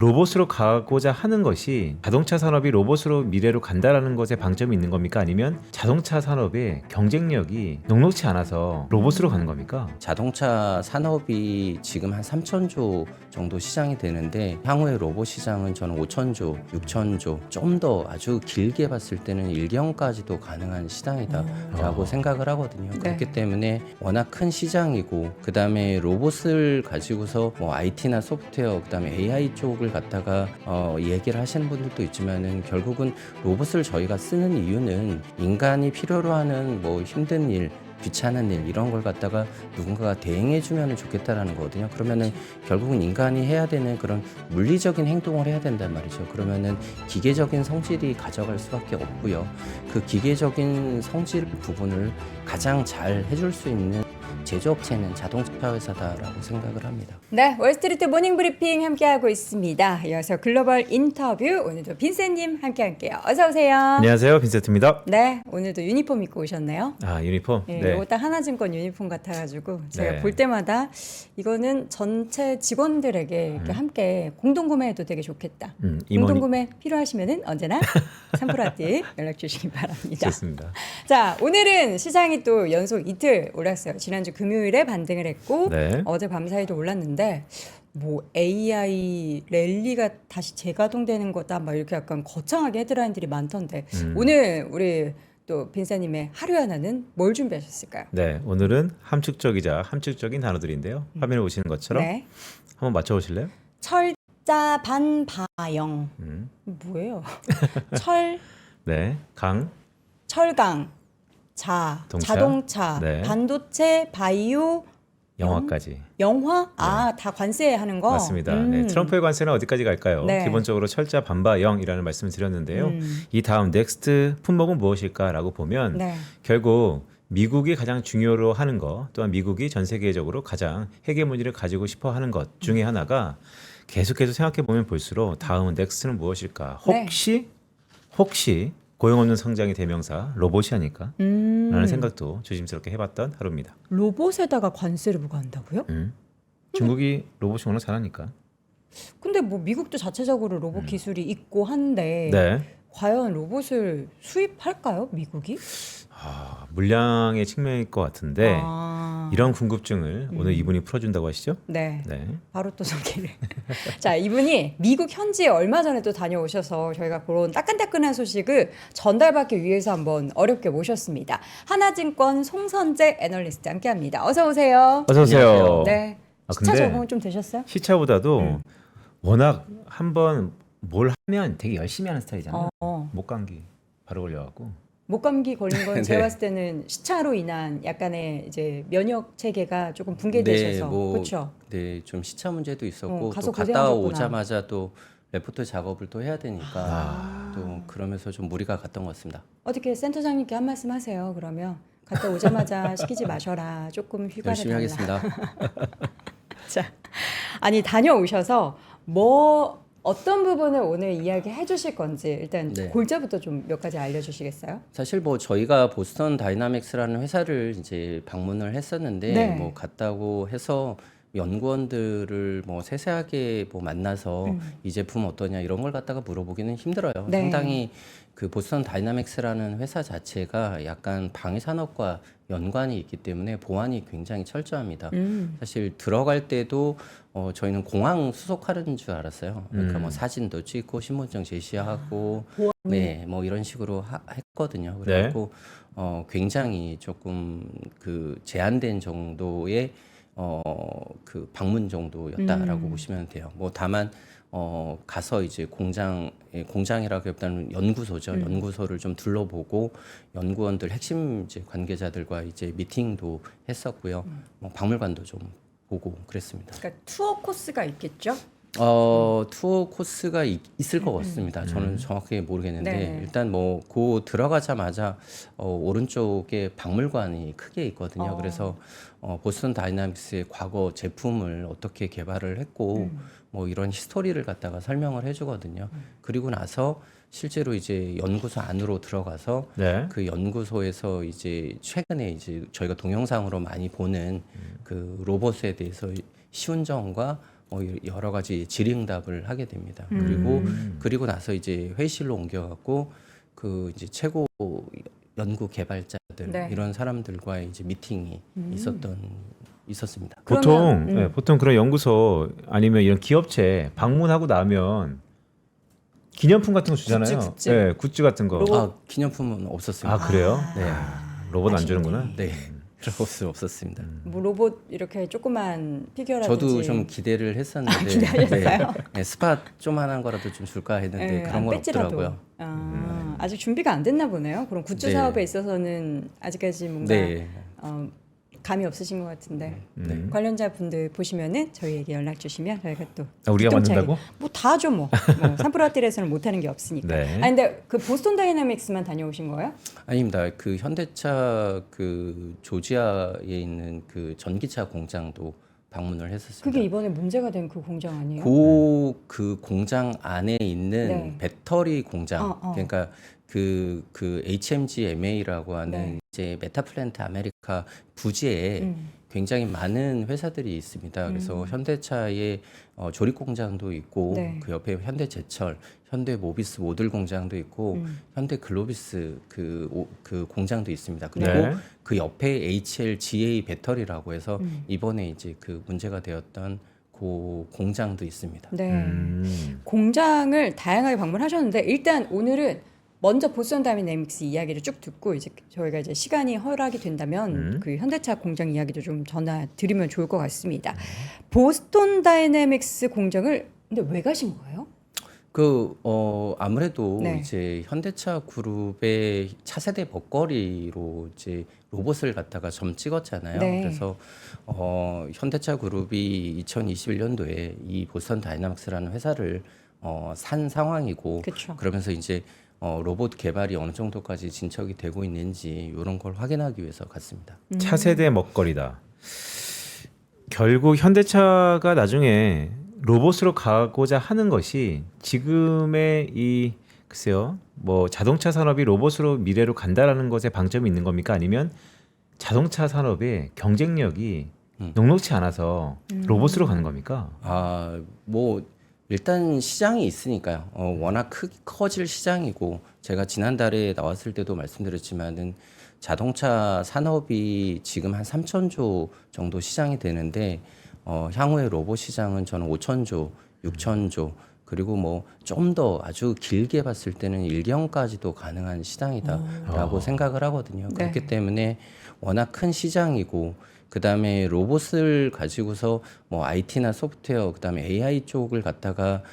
로봇으로 가고자 하는 것이 자동차 산업이 로봇으로 미래로 간다라는 것에 방점이 있는 겁니까? 아니면 자동차 산업의 경쟁력이 녹록치 않아서 로봇으로 가는 겁니까? 자동차 산업이 지금 한 3천조 정도 시장이 되는데 향후에 로봇 시장은 저는 5천조, 6천조 좀 더 아주 길게 봤을 때는 1경까지도 가능한 시장이다라고 생각을 하거든요. 네. 그렇기 때문에 워낙 큰 시장이고 그 다음에 로봇을 가지고서 뭐 IT나 소프트웨어 그 다음에 AI 쪽을 갖다가 얘기를 하시는 분들도 있지만은 결국은 로봇을 저희가 쓰는 이유는 인간이 필요로 하는 뭐 힘든 일 귀찮은 일 이런 걸 갖다가 누군가가 대행해 주면 좋겠다라는 거거든요. 그러면은 결국은 인간이 해야 되는 그런 물리적인 행동을 해야 된단 말이죠. 그러면은 기계적인 성질이 가져갈 수밖에 없고요. 그 기계적인 성질 부분을 가장 잘 해줄 수 있는 제조업체는 자동차 회사다라고 생각을 합니다. 네, 월스트리트 모닝 브리핑 함께하고 있습니다. 이어서 글로벌 인터뷰 오늘도 빈센님 함께할게요. 어서 오세요. 안녕하세요, 빈센트입니다. 네, 오늘도 유니폼 입고 오셨네요. 아, 유니폼? 네, 이거 딱 하나증권 유니폼 같아가지고 제가 네. 볼 때마다 이거는 전체 직원들에게 이렇게 함께 공동구매해도 되게 좋겠다. 공동구매 필요하시면은 언제나 3프로아티 연락 주시기 바랍니다. 좋습니다. 자, 오늘은 시장이 또 연속 이틀 올랐어요. 지난주 금요일에 반등을 했고 네. 어제 밤사이도 올랐는데 뭐 AI 랠리가 다시 재가동되는 거다 막 이렇게 약간 거창하게 헤드라인들이 많던데 오늘 우리 또 빈사님의 하루 하나는 뭘 준비하셨을까요? 네, 오늘은 함축적이자 함축적인 단어들인데요. 화면에 보시는 것처럼 네. 한번 맞춰보실래요? 철자 반바영 뭐예요? 철 네, 강, 철강 자동차 네. 반도체 바이오 영화까지. 영화 다 관세하는 거 맞습니다. 네, 트럼프의 관세는 어디까지 갈까요? 네. 기본적으로 철자 반바영이라는 말씀을 드렸는데요. 이 다음 넥스트 품목은 무엇일까라고 보면 네. 결국 미국이 가장 중요로 하는 것 또한 미국이 전 세계적으로 가장 헤게모니를 가지고 싶어 하는 것 중에 하나가 계속해서 생각해 보면 볼수록 다음은 넥스트는 무엇일까? 혹시 고용 없는 성장의 대명사 로봇이 아닐까? 라는 생각도 조심스럽게 해봤던 하루입니다. 로봇에다가 관세를 부과한다고요? 중국이 로봇이 워낙 잘하니까. 근데 뭐 미국도 자체적으로 로봇 기술이 있고 한데 네. 과연 로봇을 수입할까요, 미국이? 물량의 측면일 것 같은데 아, 이런 궁금증을 오늘 이분이 풀어준다고 하시죠? 네. 네. 바로 또 소개를. 자, 이분이 미국 현지에 얼마 전에 또 다녀오셔서 저희가 그런 따끈따끈한 소식을 전달받기 위해서 한번 어렵게 모셨습니다. 하나증권 송선재 애널리스트 함께합니다. 어서 오세요. 어서 오세요. 네. 시차 적응은 좀 되셨어요? 시차보다도 워낙 한번 뭘 하면 되게 열심히 하는 스타일이잖아요. 목감기 바로 걸려갖고. 목감기 걸린 건 네. 제가 봤을 때는 시차로 인한 약간의 이제 면역 체계가 조금 붕괴되셔서 그렇죠. 네, 좀 시차 문제도 있었고 가서 또 갔다 고생하셨구나. 오자마자 또 레포트 작업을 또 해야 되니까 또 그러면서 좀 무리가 갔던 것 같습니다. 어떻게 센터장님께 한 말씀 하세요. 그러면 갔다 오자마자 시키지 마셔라. 조금 휴가를 열심히 달라. 하겠습니다. 자, 아니 다녀오셔서 뭐 어떤 부분을 오늘 이야기해 주실 건지 일단 네. 골자부터 좀 몇 가지 알려주시겠어요? 사실 뭐 저희가 보스턴 다이나믹스라는 회사를 이제 방문을 했었는데 네. 뭐 갔다고 해서 연구원들을 뭐 세세하게 뭐 만나서 이 제품 어떠냐 이런 걸 갖다가 물어보기는 힘들어요. 네. 상당히 그 보스턴 다이나믹스라는 회사 자체가 약간 방위 산업과 연관이 있기 때문에 보안이 굉장히 철저합니다. 사실 들어갈 때도 저희는 공항 수속하는 줄 알았어요. 그러니까 뭐 사진도 찍고 신분증 제시하고 네, 뭐 이런 식으로 했거든요. 그래갖고 굉장히 조금 그 제한된 정도의 그 방문 정도였다라고 보시면 돼요. 뭐 다만 가서 이제 공장이라기보다는 연구소죠. 연구소를 좀 둘러보고 연구원들 핵심 이제 관계자들과 이제 미팅도 했었고요. 뭐 박물관도 좀 보고 그랬습니다. 그러니까 투어 코스가 있겠죠? 투어 코스가 있을 것 같습니다. 저는 정확히 모르겠는데 네. 일단 뭐 그 들어가자마자 오른쪽에 박물관이 크게 있거든요. 그래서 보스턴 다이나믹스의 과거 제품을 어떻게 개발을 했고 뭐 이런 히스토리를 갖다가 설명을 해주거든요. 그리고 나서 실제로 이제 연구소 안으로 들어가서 네. 그 연구소에서 이제 최근에 이제 저희가 동영상으로 많이 보는 그 로봇에 대해서 시운전과 여러 가지 질의응답을 하게 됩니다. 그리고 나서 이제 회의실로 옮겨갖고 그 이제 최고 연구 개발자들 네. 이런 사람들과의 이제 미팅이 있었습니다. 보통 그러면, 네, 보통 그런 연구소 아니면 이런 기업체 방문하고 나면 기념품 같은 거 주잖아요. 굿즈. 네, 굿즈 같은 거. 기념품은 없었습니다. 아 그래요? 네. 로봇 안 아쉽네. 주는구나. 네. 로봇은 없었습니다. 뭐 로봇 이렇게 조그만 피규어라든지 저도 좀 기대를 했었는데 기대하셨어요? 네, 스팟 조만한 거라도 좀 줄까 했는데 네, 그런 건 배지라도. 없더라고요. 아직 준비가 안 됐나 보네요. 그럼 굿즈 네. 사업에 있어서는 아직까지 뭔가 네. 감이 없으신 것 같은데 관련자 분들 보시면은 저희에게 연락 주시면 저희가 또 우리가 기똥차게 만든다고? 뭐 다죠 뭐. 삼프라텔에서는 못하는 게 없으니까. 네. 아니 근데 그 보스턴 다이나믹스만 다녀오신 거예요? 아닙니다. 그 현대차 그 조지아에 있는 그 전기차 공장도 방문을 했었습니다. 그게 이번에 문제가 된 그 공장 아니에요? 그 공장 안에 있는 네. 배터리 공장, 어. 그러니까 그 HMGMA라고 하는 네. 이제 메타플랜트 아메리카 부지에 굉장히 많은 회사들이 있습니다. 그래서 현대차의 조립 공장도 있고 네. 그 옆에 현대제철, 현대모비스 모듈 공장도 있고 현대글로비스 그 공장도 있습니다. 그리고 네. 그 옆에 HLGA 배터리라고 해서 이번에 이제 그 문제가 되었던 그 공장도 있습니다. 네. 공장을 다양하게 방문하셨는데 일단 오늘은 먼저 보스턴 다이내믹스 이야기를 쭉 듣고 이제 저희가 이제 시간이 허락이 된다면 그 현대차 공장 이야기도 좀 전화 드리면 좋을 것 같습니다. 보스턴 다이내믹스 공장을 근데 왜 가신 거예요? 아무래도 네. 이제 현대차 그룹의 차세대 먹거리로 이제 로봇을 갖다가 점 찍었잖아요. 네. 그래서 현대차 그룹이 2021년도에 이 보스턴 다이나믹스라는 회사를 산 상황이고 그쵸. 그러면서 이제 로봇 개발이 어느 정도까지 진척이 되고 있는지 이런 걸 확인하기 위해서 갔습니다. 차세대 먹거리다. 결국 현대차가 나중에 로봇으로 가고자 하는 것이 지금의 이 글쎄요, 뭐 자동차 산업이 로봇으로 미래로 간다라는 것에 방점이 있는 겁니까? 아니면 자동차 산업의 경쟁력이 녹록치 않아서 로봇으로 가는 겁니까? 뭐 일단 시장이 있으니까요. 워낙 커질 시장이고 제가 지난달에 나왔을 때도 말씀드렸지만은 자동차 산업이 지금 한 3천조 정도 시장이 되는데 향후에 로봇 시장은 저는 5천조, 6천조 그리고 뭐 좀 더 아주 길게 봤을 때는 1경까지도 가능한 시장이다라고 생각을 하거든요. 네. 그렇기 때문에 워낙 큰 시장이고 그다음에 로봇을 가지고서 뭐 IT나 소프트웨어 그다음에 AI 쪽을 갖다가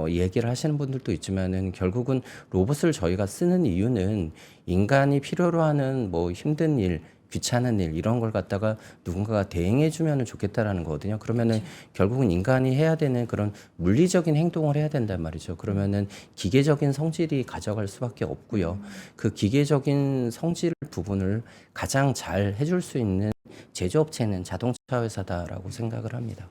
얘기를 하시는 분들도 있지만은 결국은 로봇을 저희가 쓰는 이유는 인간이 필요로 하는 뭐 힘든 일 귀찮은 일 이런 걸 갖다가 누군가가 대행해 주면 좋겠다라는 거거든요. 그러면은 결국은 인간이 해야 되는 그런 물리적인 행동을 해야 된단 말이죠. 그러면은 기계적인 성질이 가져갈 수밖에 없고요. 그 기계적인 성질 부분을 가장 잘 해줄 수 있는 제조업체는 자동차 회사다라고 생각을 합니다.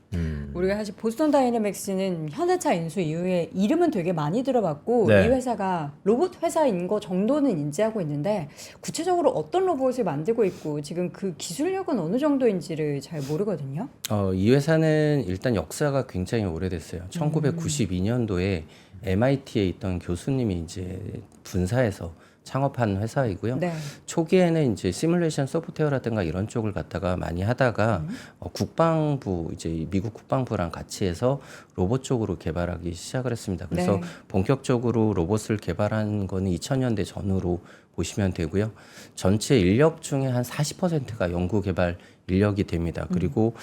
우리가 사실 보스턴 다이내믹스는 현대차 인수 이후에 이름은 되게 많이 들어봤고 네. 이 회사가 로봇 회사인 거 정도는 인지하고 있는데 구체적으로 어떤 로봇을 만들고 있고 지금 그 기술력은 어느 정도인지를 잘 모르거든요. 이 회사는 일단 역사가 굉장히 오래됐어요. 1992년도에 MIT에 있던 교수님이 이제 분사해서 창업한 회사이고요. 네. 초기에는 이제 시뮬레이션 소프트웨어라든가 이런 쪽을 갖다가 많이 하다가 국방부 이제 미국 국방부랑 같이 해서 로봇 쪽으로 개발하기 시작을 했습니다. 그래서 네. 본격적으로 로봇을 개발한 거는 2000년대 전후로 보시면 되고요. 전체 인력 중에 한 40%가 연구 개발 인력이 됩니다. 그리고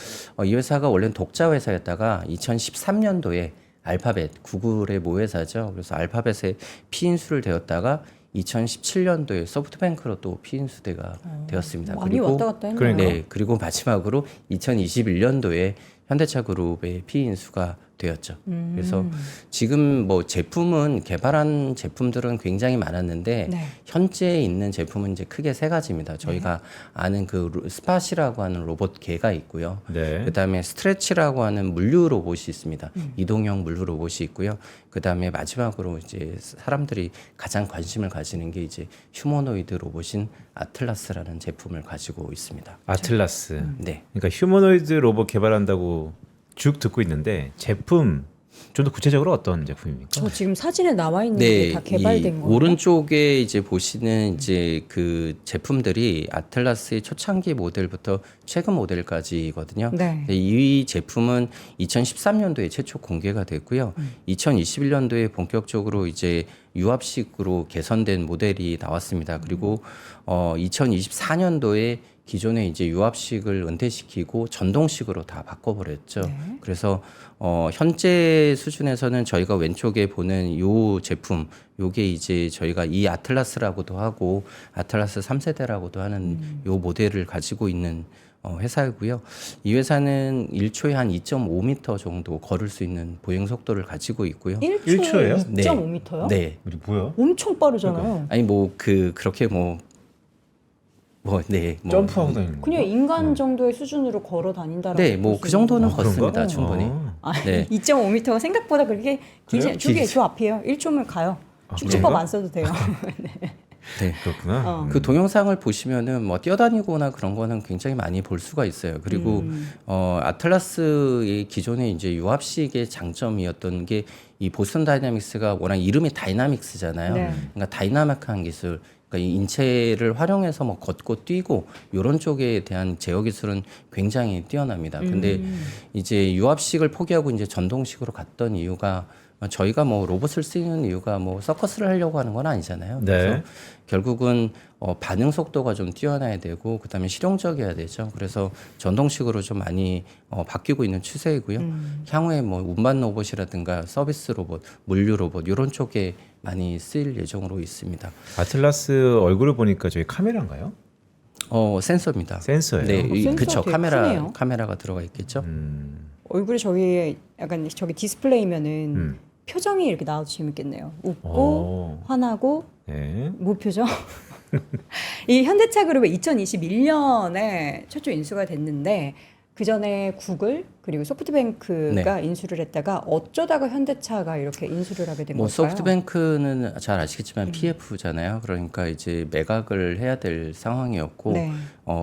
이 회사가 원래는 독자 회사였다가 2013년도에 알파벳 구글의 모회사죠. 그래서 알파벳에 피인수를 되었다가 2017년도에 소프트뱅크로 또 피인수대가 되었습니다. 많이 왔다 갔다 했네요. 그러니까. 네, 그리고 마지막으로 2021년도에 현대차 그룹의 피인수가 되었죠. 그래서 지금 뭐 제품은 개발한 제품들은 굉장히 많았는데 네. 현재 있는 제품은 이제 크게 세 가지입니다. 저희가 아는 그 스팟이라고 하는 로봇 개가 있고요. 네. 그다음에 스트레치라고 하는 물류 로봇이 있습니다. 이동형 물류 로봇이 있고요. 그다음에 마지막으로 이제 사람들이 가장 관심을 가지는 게 이제 휴머노이드 로봇인 아틀라스라는 제품을 가지고 있습니다. 아틀라스. 네. 그러니까 휴머노이드 로봇 개발한다고 쭉 듣고 있는데 제품 좀 더 구체적으로 어떤 제품입니까? 저 지금 사진에 나와 있는 네, 게 다 개발된 이 거예요? 오른쪽에 이제 보시는 이제 그 제품들이 아틀라스의 초창기 모델부터 최근 모델까지거든요. 네. 이 제품은 2013년도에 최초 공개가 됐고요. 2021년도에 본격적으로 이제 유압식으로 개선된 모델이 나왔습니다. 그리고 2024년도에 기존에 이제 유압식을 은퇴시키고 전동식으로 다 바꿔버렸죠. 네. 그래서 현재 수준에서는 저희가 왼쪽에 보는 요 제품, 요게 이제 저희가 이 아틀라스라고도 하고 아틀라스 3세대라고도 하는 요 모델을 가지고 있는 회사이고요. 이 회사는 1초에 한 2.5m 정도 걸을 수 있는 보행 속도를 가지고 있고요. 1초예요? 2.5m요? 네. 이게 뭐야? 엄청 빠르잖아요. 아니 뭐 그렇게 뭐 점프하고 다니는 거? 그냥 인간 정도의 수준으로 걸어 다닌다라고. 네, 뭐 그 정도는 걷습니다, 충분히. 아, 네. 2.5m가 생각보다 그렇게 길지 않. 저기 저 앞이에요. 1초면 가요. 축지법 그런가? 안 써도 돼요. 네. 그렇구나. 그 동영상을 보시면은 뭐 뛰어다니거나 그런 거는 굉장히 많이 볼 수가 있어요. 그리고 아틀라스의 기존의 이제 유압식의 장점이었던 게 이 보스턴 다이나믹스가 워낙 이름이 다이나믹스잖아요. 네. 그러니까 다이나믹한 기술, 그러니까 이 인체를 활용해서 뭐 걷고 뛰고 이런 쪽에 대한 제어 기술은 굉장히 뛰어납니다. 근데 이제 유압식을 포기하고 이제 전동식으로 갔던 이유가 저희가 뭐 로봇을 쓰는 이유가 뭐 서커스를 하려고 하는 건 아니잖아요. 네. 그래서 결국은 반응 속도가 좀 뛰어나야 되고 그다음에 실용적이어야 되죠. 그래서 전동식으로 좀 많이 바뀌고 있는 추세이고요. 향후에 뭐 운반 로봇이라든가 서비스 로봇, 물류 로봇 이런 쪽에 많이 쓰일 예정으로 있습니다. 아틀라스 얼굴을 보니까 저희 카메라인가요? 센서입니다. 센서예요. 네, 센서 그쵸. 되게 크네요. 카메라가 들어가 있겠죠. 얼굴이 저기 약간 저기 디스플레이면은 표정이 이렇게 나와도 재밌겠네요. 웃고 화나고 네. 무표정. 이 현대차 그룹의 2021년에 최초 인수가 됐는데 그 전에 구글 그리고 소프트뱅크가 인수를 했다가 어쩌다가 현대차가 이렇게 인수를 하게 된 뭐 걸까요? 소프트뱅크는 잘 아시겠지만 PF잖아요. 그러니까 이제 매각을 해야 될 상황이었고 네.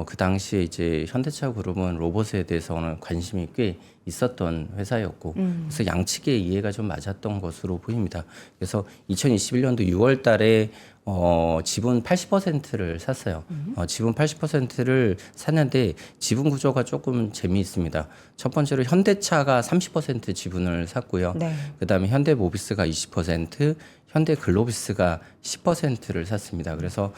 그 당시에 이제 현대차 그룹은 로봇에 대해서는 관심이 꽤 있었던 회사였고 그래서 양측의 이해가 좀 맞았던 것으로 보입니다. 그래서 2021년도 6월 달에 지분 80%를 샀어요. 지분 80%를 샀는데 지분 구조가 조금 재미있습니다. 첫 번째로 현대차가 30% 지분을 샀고요. 네. 그다음에 현대모비스가 20%, 현대글로비스가 10%를 샀습니다. 그래서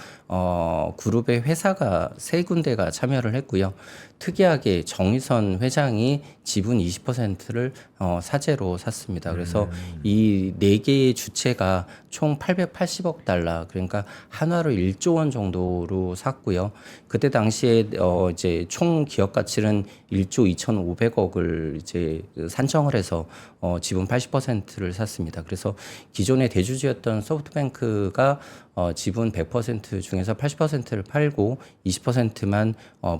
그룹의 회사가 세 군데가 참여를 했고요. 특이하게 정의선 회장이 지분 20%를 사재로 샀습니다. 그래서 이 네 개의 주체가 총 880억 달러, 그러니까 한화로 1조 원 정도로 샀고요. 그때 당시에 이제 총 기업 가치는 1조 2,500억을 이제 산정을 해서 지분 80%를 샀습니다. 그래서 기존의 대주주였던 소프트뱅크가 지분 100% 중에서 80%를 팔고 20%만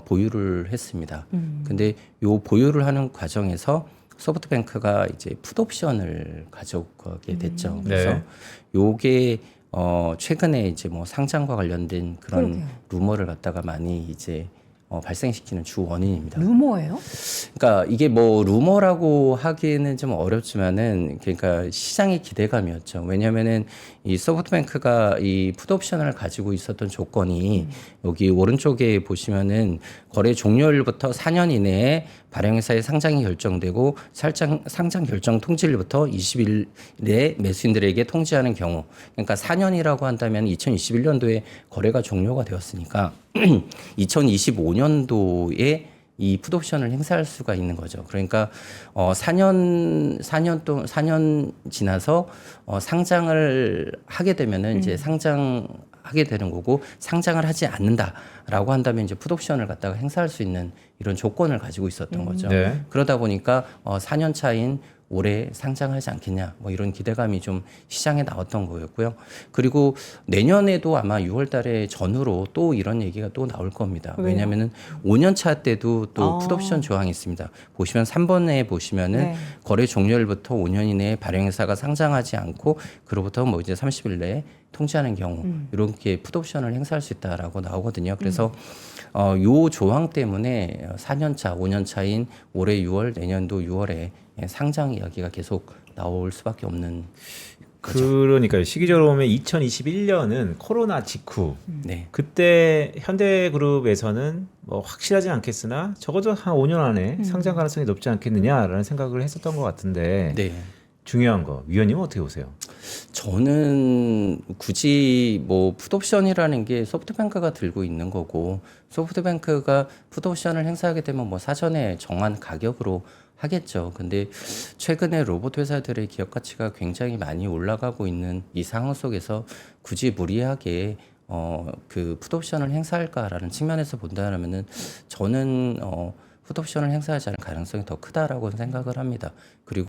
보유를 했습니다. 근데 요 보유를 하는 과정에서 소프트뱅크가 이제 풋옵션을 가져가게 됐죠. 그래서 네. 요게 최근에 이제 뭐 상장과 관련된 그런 그러게요. 루머를 갖다가 많이 이제 발생시키는 주 원인입니다. 루머예요? 그러니까 이게 뭐 루머라고 하기에는 좀 어렵지만은 그러니까 시장의 기대감이었죠. 왜냐면은 이 소프트뱅크가 이 풋옵션을 가지고 있었던 조건이 여기 오른쪽에 보시면은 거래 종료일부터 4년 이내에 발행회사의 상장이 결정되고 상장 결정 통지일부터 20일 내에 매수인들에게 통지하는 경우, 그러니까 4년이라고 한다면 2021년도에 거래가 종료가 되었으니까 2025년도에 이 풋옵션을 행사할 수가 있는 거죠. 그러니까 4년 지나서 상장을 하게 되면은 이제 상장하게 되는 거고, 상장을 하지 않는다라고 한다면 이제 풋옵션을 갖다가 행사할 수 있는 이런 조건을 가지고 있었던 거죠. 네. 그러다 보니까 4년 차인 올해 상장하지 않겠냐 뭐 이런 기대감이 좀 시장에 나왔던 거였고요. 그리고 내년에도 아마 6월 달에 전후로 또 이런 얘기가 또 나올 겁니다. 왜요? 왜냐하면은 5년 차 때도 또 아. 풋옵션 조항이 있습니다. 보시면 3번에 보시면은 네. 거래 종료일부터 5년 이내에 발행회사가 상장하지 않고 그로부터 뭐 이제 30일 내에 통지하는 경우 이렇게 풋옵션을 행사할 수 있다라고 나오거든요. 그래서 요 조항 때문에 4년 차, 5년 차인 올해 6월, 내년도 6월에 상장 이야기가 계속 나올 수밖에 없는 그러니까요. 시기적으로 보면 2021년은 코로나 직후 네. 그때 현대그룹에서는 뭐 확실하진 않겠으나 적어도 한 5년 안에 상장 가능성이 높지 않겠느냐라는 생각을 했었던 것 같은데 네. 중요한 거 위원님은 어떻게 보세요? 저는 굳이 뭐 풋옵션이라는 게 소프트뱅크가 들고 있는 거고 소프트뱅크가 풋옵션을 행사하게 되면 뭐 사전에 정한 가격으로 하겠죠. 근데 최근에 로봇 회사들의 기업 가치가 굉장히 많이 올라가고 있는 이 상황 속에서 굳이 무리하게 그 풋옵션을 행사할까라는 측면에서 본다면은 저는 풋옵션을 행사하지 않을 가능성이 더 크다라고 생각을 합니다. 그리고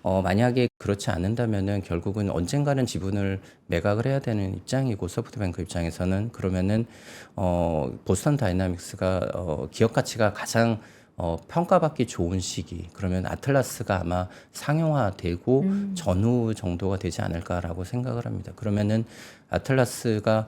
만약에 그렇지 않는다면은 결국은 언젠가는 지분을 매각을 해야 되는 입장이고 소프트뱅크 입장에서는 그러면은 보스턴 다이나믹스가 기업 가치가 가장 평가받기 좋은 시기 그러면 아틀라스가 아마 상용화되고 전후 정도가 되지 않을까라고 생각을 합니다. 그러면은 아틀라스가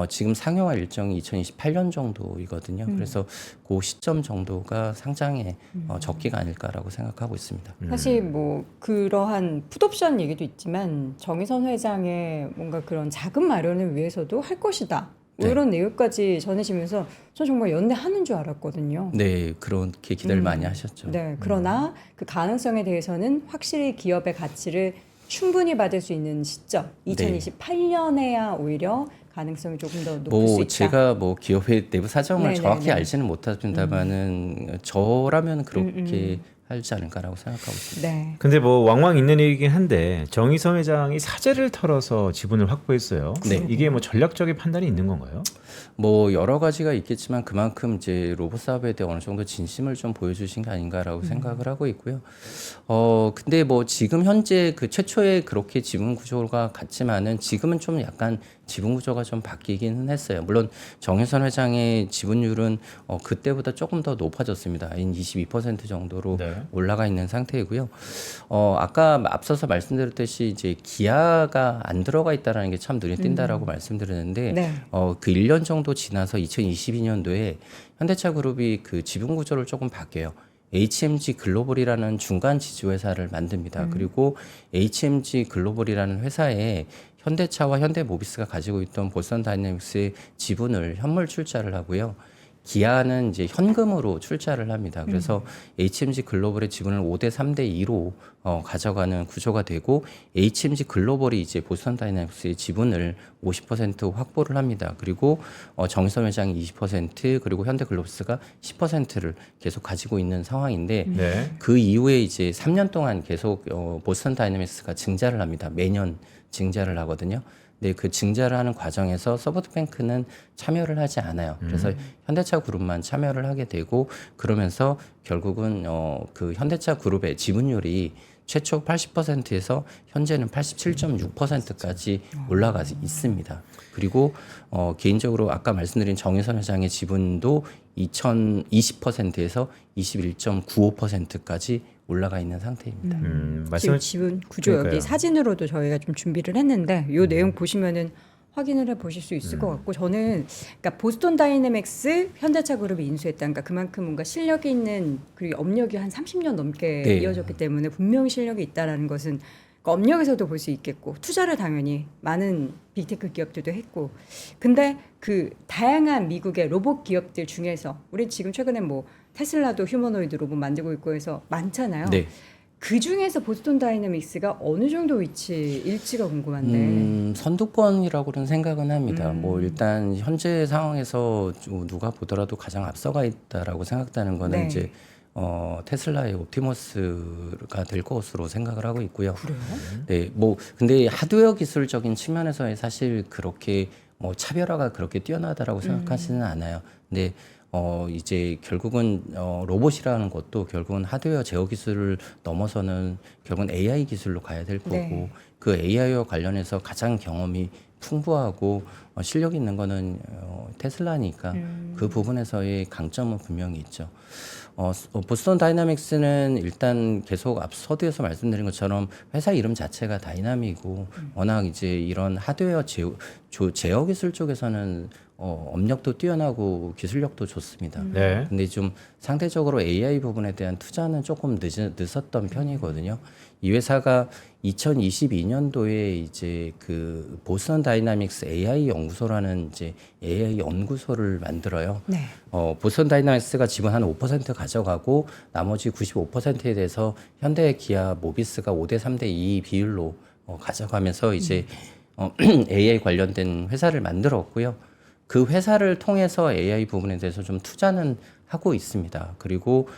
지금 상용화 일정이 2028년 정도이거든요. 그래서 그 시점 정도가 상장의 적기가 아닐까라고 생각하고 있습니다. 사실 뭐 그러한 풋옵션 얘기도 있지만 정의선 회장의 뭔가 그런 자금 마련을 위해서도 할 것이다. 뭐 네. 이런 내용까지 전해지면서 저 정말 연내하는 줄 알았거든요. 네, 그렇게 기대를 많이 하셨죠. 네, 그러나 그 가능성에 대해서는 확실히 기업의 가치를 충분히 받을 수 있는 시점, 2028년에야 오히려 가능성이 조금 더 높을 수 뭐 있다. 제가 뭐 기업의 내부 사정을 네네네. 정확히 알지는 못합니다만은 저라면 그렇게 하지 않을까라고 생각하고 있습니다. 네. 근데 뭐 왕왕 있는 얘기긴 한데 정의선 회장이 사재를 털어서 지분을 확보했어요. 네. 이게 뭐 전략적인 판단이 있는 건가요? 뭐 여러 가지가 있겠지만 그만큼 이제 로봇 사업에 대해 어느 정도 진심을 좀 보여주신 게 아닌가라고 생각을 하고 있고요. 근데 뭐 지금 현재 그 최초에 그렇게 지분 구조가 같지만은 지금은 좀 약간 지분 구조가 좀 바뀌기는 했어요. 물론 정혜선 회장의 지분율은 그때보다 조금 더 높아졌습니다. 22% 정도로 네. 올라가 있는 상태이고요. 아까 앞서서 말씀드렸듯이 이제 기아가 안 들어가 있다라는 게 참 눈에 띈다라고 말씀드렸는데 네. 그 1년 정도 지나서 2022년도에 현대차 그룹이 그 지분 구조를 조금 바뀌어요. HMG 글로벌이라는 중간 지주 회사를 만듭니다. 그리고 HMG 글로벌이라는 회사에 현대차와 현대모비스가 가지고 있던 보스턴 다이내믹스의 지분을 현물 출자를 하고요. 기아는 이제 현금으로 출자를 합니다. 그래서 HMG 글로벌의 지분을 5대 3대 2로 가져가는 구조가 되고 HMG 글로벌이 이제 보스턴 다이내믹스의 지분을 50% 확보를 합니다. 그리고 정의선 회장이 20% 그리고 현대글로벌스가 10%를 계속 가지고 있는 상황인데 네. 그 이후에 이제 3년 동안 계속 보스턴 다이내믹스가 증자를 합니다. 매년 증자를 하거든요. 네, 그 증자를 하는 과정에서 소프트뱅크는 참여를 하지 않아요. 그래서 현대차 그룹만 참여를 하게 되고 그러면서 결국은 그 현대차 그룹의 지분율이 최초 80%에서 현재는 87.6%까지 올라가 있습니다. 그리고 개인적으로 아까 말씀드린 정혜선 회장의 지분도 2020%에서 21.95%까지 올라가 있는 상태입니다. 지금 말씀을 지분 구조 그러니까요. 여기 사진으로도 저희가 좀 준비를 했는데 이 내용 보시면은 확인을 해 보실 수 있을 것 같고 저는 그러니까 보스턴 다이내믹스 현대차 그룹이 인수했다. 그러니까 그만큼 뭔가 실력이 있는 그리고 업력이 한 30년 넘게 네. 이어졌기 때문에 분명히 실력이 있다라는 것은 그 업력에서도 볼 수 있겠고 투자를 당연히 많은 빅테크 기업들도 했고 근데 그 다양한 미국의 로봇 기업들 중에서 우리 지금 최근에 뭐 테슬라도 휴머노이드 로봇 만들고 있고 해서 많잖아요. 네. 그 중에서 보스턴 다이내믹스가 어느 정도 위치일지가 궁금한데. 선두권이라고는 생각은 합니다. 뭐 일단 현재 상황에서 누가 보더라도 가장 앞서가 있다라고 생각되는 거는 네. 이제 테슬라의 옵티머스가 될 것으로 생각을 하고 있고요. 그래요? 네, 뭐 근데 하드웨어 기술적인 측면에서 사실 그렇게 뭐 차별화가 그렇게 뛰어나다라고 생각하지는 않아요. 근데 이제 결국은 로봇이라는 것도 결국은 하드웨어 제어 기술을 넘어서는 결국은 AI 기술로 가야 될 거고 네. 그 AI와 관련해서 가장 경험이 풍부하고 실력 있는 거는 테슬라니까 그 부분에서의 강점은 분명히 있죠. 보스턴 다이나믹스는 일단 계속 앞 서두에서 말씀드린 것처럼 회사 이름 자체가 다이나믹이고 워낙 이제 이런 하드웨어 제어 기술 쪽에서는 업력도 뛰어나고 기술력도 좋습니다. 네. 근데 좀 상대적으로 AI 부분에 대한 투자는 조금 늦었던 편이거든요. 이 회사가 2022년도에 이제 그 보스턴 다이나믹스 AI 연구소라는 이제 AI 연구소를 만들어요. 네. 보스턴 다이나믹스가 지분 한 5% 가져가고 나머지 95%에 대해서 현대, 기아, 모비스가 5대 3대 2 비율로 가져가면서 이제 AI 관련된 회사를 만들었고요. 그 회사를 통해서 AI 부분에 대해서 좀 투자는 하고 있습니다. 그리고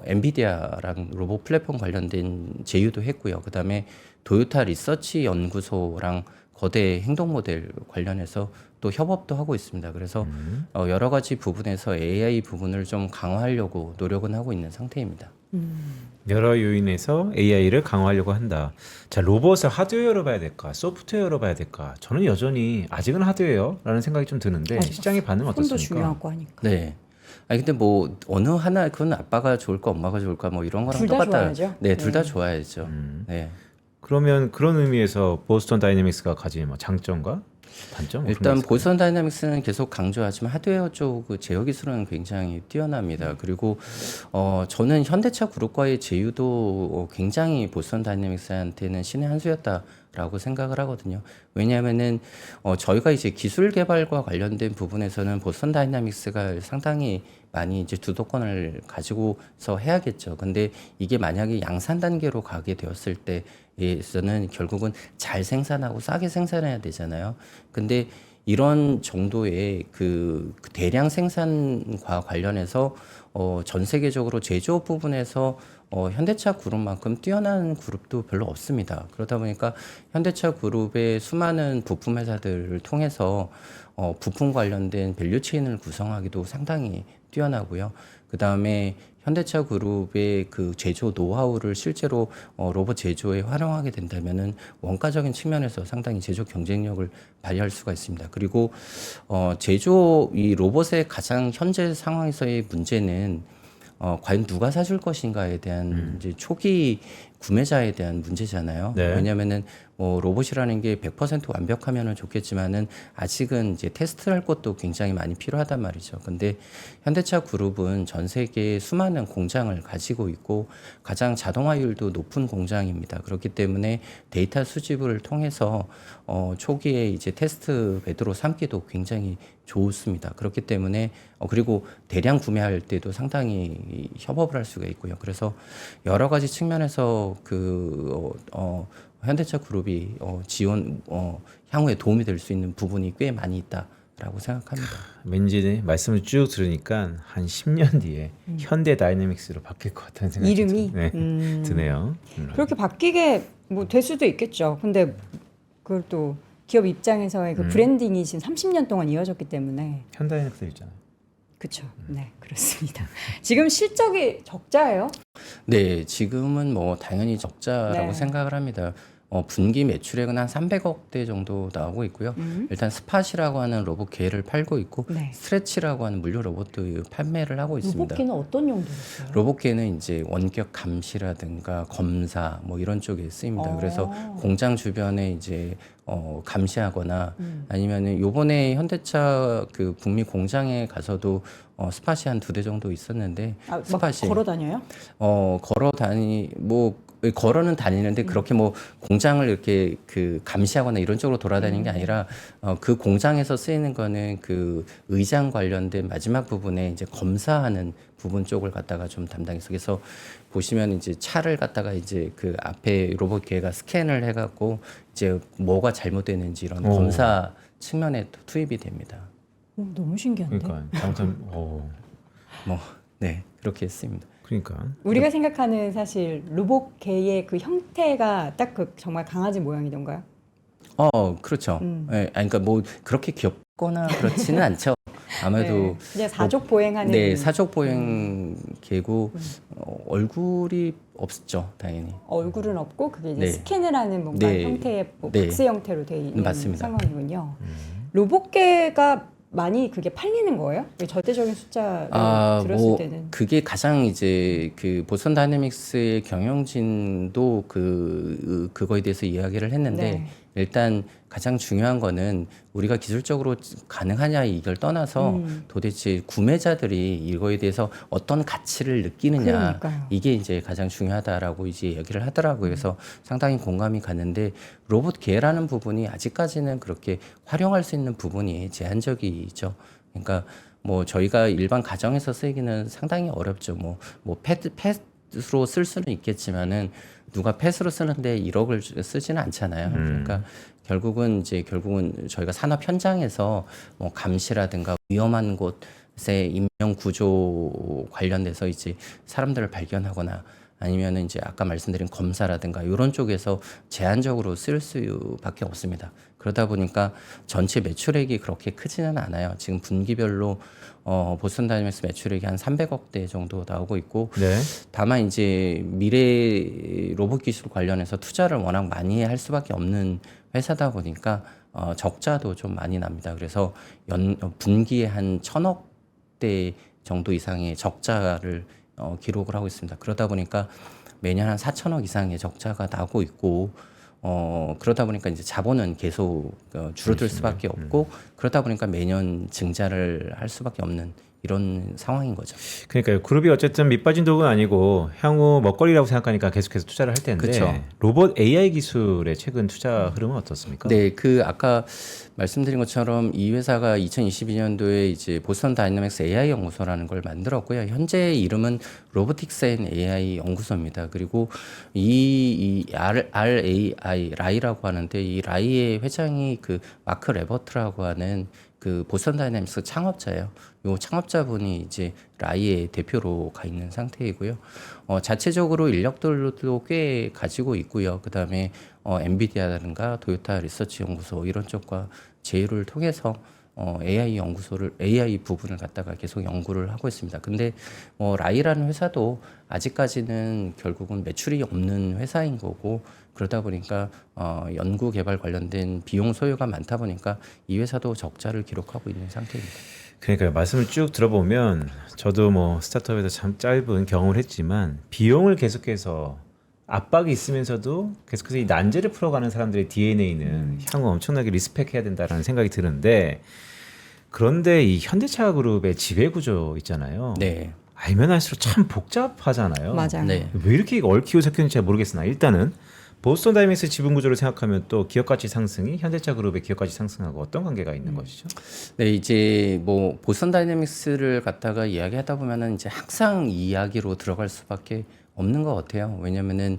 엔비디아랑 로봇 플랫폼 관련된 제휴도 했고요. 그다음에 도요타 리서치 연구소랑 거대 행동 모델 관련해서 또 협업도 하고 있습니다. 그래서 여러 가지 부분에서 AI 부분을 좀 강화하려고 노력은 하고 있는 상태입니다. 여러 요인에서 AI를 강화하려고 한다. 자, 로봇을 하드웨어로 봐야 될까, 소프트웨어로 봐야 될까? 저는 여전히 아직은 하드웨어라는 생각이 좀 드는데 시장의 반응은 좀 더 어떻습니까? 중요하고 하니까. 네. 아니 근데 뭐 어느 하나 그건 아빠가 좋을까 엄마가 좋을까 뭐 이런 거랑 둘 다 똑같다. 좋아야죠. 네, 둘 다 네. 좋아야죠. 네. 그러면 그런 의미에서 보스턴 다이내믹스가 가진 뭐 장점과 단점? 어떤 게 일단 있을까요? 보스턴 다이나믹스는 계속 강조하지만 하드웨어 쪽 그 제어 기술은 굉장히 뛰어납니다. 그리고 저는 현대차 그룹과의 제휴도 굉장히 보스턴 다이나믹스한테는 신의 한 수였다라고 생각을 하거든요. 왜냐하면은 저희가 이제 기술 개발과 관련된 부분에서는 보스턴 다이나믹스가 상당히 많이 이제 주도권을 가지고서 해야겠죠. 근데 이게 만약에 양산 단계로 가게 되었을 때에서는 결국은 잘 생산하고 싸게 생산해야 되잖아요. 근데 이런 정도의 그 대량 생산과 관련해서 전 세계적으로 제조업 부분에서 현대차 그룹만큼 뛰어난 그룹도 별로 없습니다. 그러다 보니까 현대차 그룹의 수많은 부품 회사들을 통해서 부품 관련된 밸류 체인을 구성하기도 상당히 뛰어나고요. 그 다음에 현대차 그룹의 그 제조 노하우를 실제로 로봇 제조에 활용하게 된다면은 원가적인 측면에서 상당히 제조 경쟁력을 발휘할 수가 있습니다. 그리고 제조 이 로봇의 가장 현재 상황에서의 문제는 과연 누가 사줄 것인가에 대한 이제 초기 구매자에 대한 문제잖아요. 네. 왜냐하면은 뭐 로봇이라는 게 100% 완벽하면은 좋겠지만은 아직은 이제 테스트할 것도 굉장히 많이 필요하단 말이죠. 근데 현대차 그룹은 전 세계에 수많은 공장을 가지고 있고 가장 자동화율도 높은 공장입니다. 그렇기 때문에 데이터 수집을 통해서 초기에 이제 테스트 베드로 삼기도 굉장히 좋습니다. 그렇기 때문에 그리고 대량 구매할 때도 상당히 협업을 할 수가 있고요. 그래서 여러 가지 측면에서 현대차 그룹이 지원 향후에 도움이 될 수 있는 부분이 꽤 많이 있다라고 생각합니다. 왠지 말씀을 쭉 들으니까 한 10년 뒤에 현대 다이내믹스로 바뀔 것 같다는 생각이 이름이? 네, 드네요. 그렇게 바뀌게 뭐 될 수도 있겠죠. 근데 그걸 또 기업 입장에서의 그 브랜딩이 지금 30년 동안 이어졌기 때문에 현다이내믹스 있잖아요. 그렇죠. 네, 그렇습니다. 지금 실적이 적자예요? 네, 지금은 뭐 당연히 적자라고 네. 생각을 합니다. 분기 매출액은 한 300억대 정도 나오고 있고요. 일단 스팟이라고 하는 로봇 개를 팔고 있고 네. 스트레치라고 하는 물류 로봇도 판매를 하고 있습니다. 로봇기는 어떤 용도였어요? 로봇개는 이제 원격 감시라든가 검사 뭐 이런 쪽에 쓰입니다. 그래서 공장 주변에 이제 감시하거나 아니면은 요번에 현대차 그 북미 공장에 가서도 스팟이 한 2대 정도 있었는데 막 스팟이 걸어 다녀요? 걸어는 다니는데 그렇게 뭐 공장을 이렇게 그 감시하거나 이런 쪽으로 돌아다니는 게 아니라 그 공장에서 쓰이는 거는 그 의장 관련된 마지막 부분에 이제 검사하는 부분 쪽을 갖다가 좀 담당해서 그래서 보시면 이제 차를 갖다가 이제 그 앞에 로봇 개가 스캔을 해갖고 이제 뭐가 잘못되는지 이런 검사 측면에 또 투입이 됩니다. 너무 신기한데. 그러니까 아무튼 네 그렇게 했습니다. 그러니까 우리가 생각하는 사실 로봇개의 그 형태가 딱 그 정말 강아지 모양이던가요? 그렇죠. 예, 아니, 그러니까 뭐 그렇게 귀엽거나 그렇지는 않죠. 아마도 네, 그냥 사족 보행하는 네, 사족 보행 개고 얼굴이 없죠, 당연히. 얼굴은 없고 그게 이제 네. 스캔을 하는 뭔가 네. 형태의 뭐 네. 박스 형태로 돼 있는 맞습니다. 상황이군요. 로봇계가 많이 그게 팔리는 거예요? 절대적인 숫자를 들었을 때는 그게 가장 이제 그 보스턴 다이내믹스의 경영진도 그거에 대해서 이야기를 했는데 네. 일단 가장 중요한 거는 우리가 기술적으로 가능하냐 이걸 떠나서 도대체 구매자들이 이거에 대해서 어떤 가치를 느끼느냐 그러니까요. 이게 이제 가장 중요하다라고 이제 얘기를 하더라고요. 그래서 상당히 공감이 갔는데 로봇 계라는 부분이 아직까지는 그렇게 활용할 수 있는 부분이 제한적이죠. 그러니까 뭐 저희가 일반 가정에서 쓰기는 상당히 어렵죠. 뭐 펫으로 쓸 수는 있겠지만은 누가 펫으로 쓰는데 1억을 쓰지는 않잖아요. 그러니까 결국은 저희가 산업 현장에서 뭐 감시라든가 위험한 곳의 인명 구조 관련돼서 이제 사람들을 발견하거나 아니면은 이제 아까 말씀드린 검사라든가 이런 쪽에서 제한적으로 쓸 수밖에 없습니다. 그러다 보니까 전체 매출액이 그렇게 크지는 않아요. 지금 분기별로 보스턴 다이내믹스 매출액이 한 300억대 정도 나오고 있고 네. 다만 이제 미래 로봇 기술 관련해서 투자를 워낙 많이 할 수밖에 없는 회사다 보니까 적자도 좀 많이 납니다. 그래서 분기에 한 1,000억대 정도 이상의 적자를 기록을 하고 있습니다. 그러다 보니까 매년 한 4천억 이상의 적자가 나고 있고 그러다 보니까 이제 자본은 계속 줄어들 수밖에 없고 그러다 보니까 매년 증자를 할 수밖에 없는 이런 상황인 거죠. 그러니까요. 그룹이 어쨌든 밑빠진 독은 아니고 향후 먹거리라고 생각하니까 계속해서 투자를 할 텐데 그쵸. 로봇 AI 기술의 최근 투자 흐름은 어떻습니까? 네, 아까 말씀드린 것처럼 이 회사가 2022년도에 이제 보스턴 다이내믹스 AI 연구소라는 걸 만들었고요. 현재 이름은 로보틱스 앤 AI 연구소입니다. 그리고 이 라이라고 하는데 이 라이의 회장이 그 마크 레버트라고 하는 그 보스턴 다이내믹스 창업자예요. 요 창업자분이 이제 라이의 대표로 가 있는 상태이고요. 자체적으로 인력들도 꽤 가지고 있고요. 그다음에 엔비디아라든가 도요타 리서치 연구소 이런 쪽과 제휴를 통해서 AI 부분을 갖다가 계속 연구를 하고 있습니다. 근데 라이라는 회사도 아직까지는 결국은 매출이 없는 회사인 거고 그러다 보니까 연구 개발 관련된 비용 소요가 많다 보니까 이 회사도 적자를 기록하고 있는 상태입니다. 그러니까요. 말씀을 쭉 들어보면 저도 뭐 스타트업에서 참 짧은 경험을 했지만 비용을 계속해서 압박이 있으면서도 계속해서 이 난제를 풀어가는 사람들의 DNA는 향후 엄청나게 리스펙해야 된다라는 생각이 드는데 그런데 이 현대차 그룹의 지배 구조 있잖아요. 네. 알면 알수록 참 복잡하잖아요. 맞아요. 네. 왜 이렇게 얽히고 섞였는지 잘 모르겠으나 일단은 보스턴 다이내믹스 지분 구조를 생각하면 또 기업 가치 상승이 현대차 그룹의 기업 가치 상승하고 어떤 관계가 있는 것이죠? 네, 이제 뭐 보스턴 다이내믹스를 갖다가 이야기하다 보면은 이제 항상 이 이야기로 들어갈 수밖에 없는 것 같아요. 왜냐면은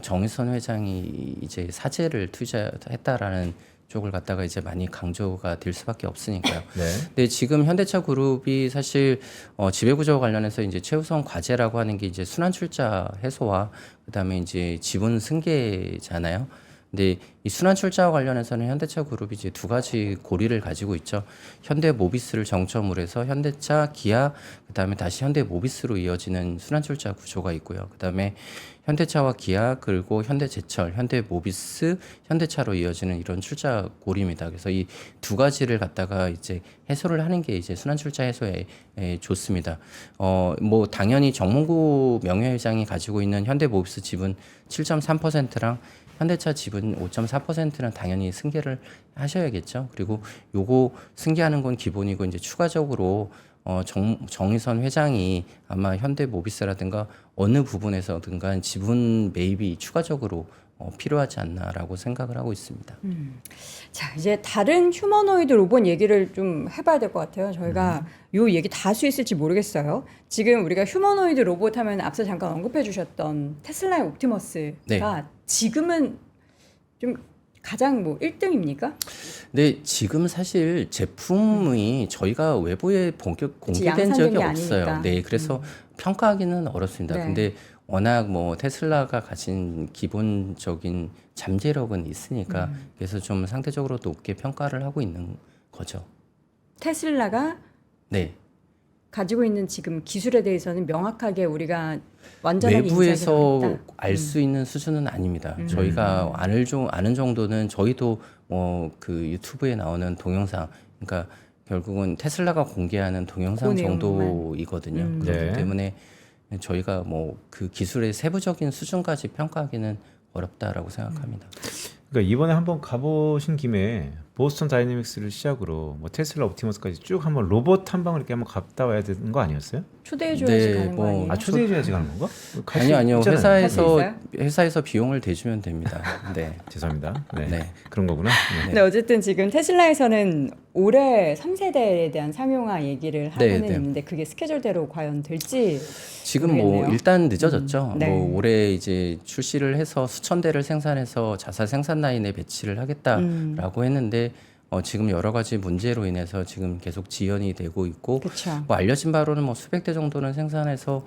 정의선 회장이 이제 사재를 투자했다라는 쪽을 갖다가 이제 많이 강조가 될 수밖에 없으니까요. 네. 근데 지금 현대차 그룹이 사실 지배구조 관련해서 이제 최우선 과제라고 하는 게 이제 순환출자 해소와 그다음에 이제 지분 승계잖아요. 근데 이 순환출자와 관련해서는 현대차 그룹이 이제 두 가지 고리를 가지고 있죠. 현대모비스를 정점으로 해서 현대차, 기아, 그다음에 다시 현대모비스로 이어지는 순환출자 구조가 있고요. 그다음에 현대차와 기아 그리고 현대제철, 현대모비스, 현대차로 이어지는 이런 출자 고리입니다. 그래서 이 두 가지를 갖다가 이제 해소를 하는 게 이제 순환출자 해소에 좋습니다. 뭐 당연히 정몽구 명예회장이 가지고 있는 현대모비스 지분 7.3%랑 현대차 지분 5.4%는 당연히 승계를 하셔야겠죠. 그리고 요거 승계하는 건 기본이고 이제 추가적으로 정의선 회장이 아마 현대모비스라든가 어느 부분에서든가 지분 매입이 추가적으로 필요하지 않나라고 생각을 하고 있습니다. 자, 이제 다른 휴머노이드 로봇 얘기를 좀 해봐야 될 것 같아요. 저희가 요 얘기 다 할 수 있을지 모르겠어요. 지금 우리가 휴머노이드 로봇 하면 앞서 잠깐 언급해 주셨던 테슬라의 옵티머스가 네. 지금은 좀 가장 뭐 1등입니까? 근데 지금 사실 제품이 저희가 외부에 본격 공개된 양산된 적이 게 없어요. 아니니까. 네, 그래서 평가하기는 어렵습니다. 네. 근데 워낙 뭐 테슬라가 가진 기본적인 잠재력은 있으니까 그래서 좀 상대적으로 높게 평가를 하고 있는 거죠. 테슬라가 네. 가지고 있는 지금 기술에 대해서는 명확하게 우리가 완전하게 외부에서 인지하기가 알 수 있는 수준은 아닙니다. 저희가 아는 정도는 저희도 그 유튜브에 나오는 동영상, 그러니까 결국은 테슬라가 공개하는 동영상 그 내용만. 정도이거든요. 그렇기 네. 때문에 저희가 그 기술의 세부적인 수준까지 평가하기는 어렵다라고 생각합니다. 그러니까 이번에 한번 가보신 김에 보스턴 다이내믹스를 시작으로 뭐 테슬라 옵티머스까지 쭉 한번 로봇 탐방을 이렇게 한번 갔다 와야 되는 거 아니었어요? 초대해줘야지 네, 가는 거 뭐, 아니에요? 아 초대해줘야지 가는 건가? 갈수 아니요. 있잖아요. 갈수 있어요? 회사에서 비용을 대주면 됩니다. 네. 죄송합니다. 네. 네. 그런 거구나. 네. 근데 어쨌든 지금 테슬라에서는 올해 3세대에 대한 상용화 얘기를 하고는 네. 있는데 그게 스케줄대로 과연 될지 지금 모르겠네요. 일단 늦어졌죠. 네. 올해 이제 출시를 해서 수천 대를 생산해서 자사 생산 라인에 배치를 하겠다라고 했는데 지금 여러 가지 문제로 인해서 지금 계속 지연이 되고 있고 그렇죠. 알려진 바로는 수백 대 정도는 생산해서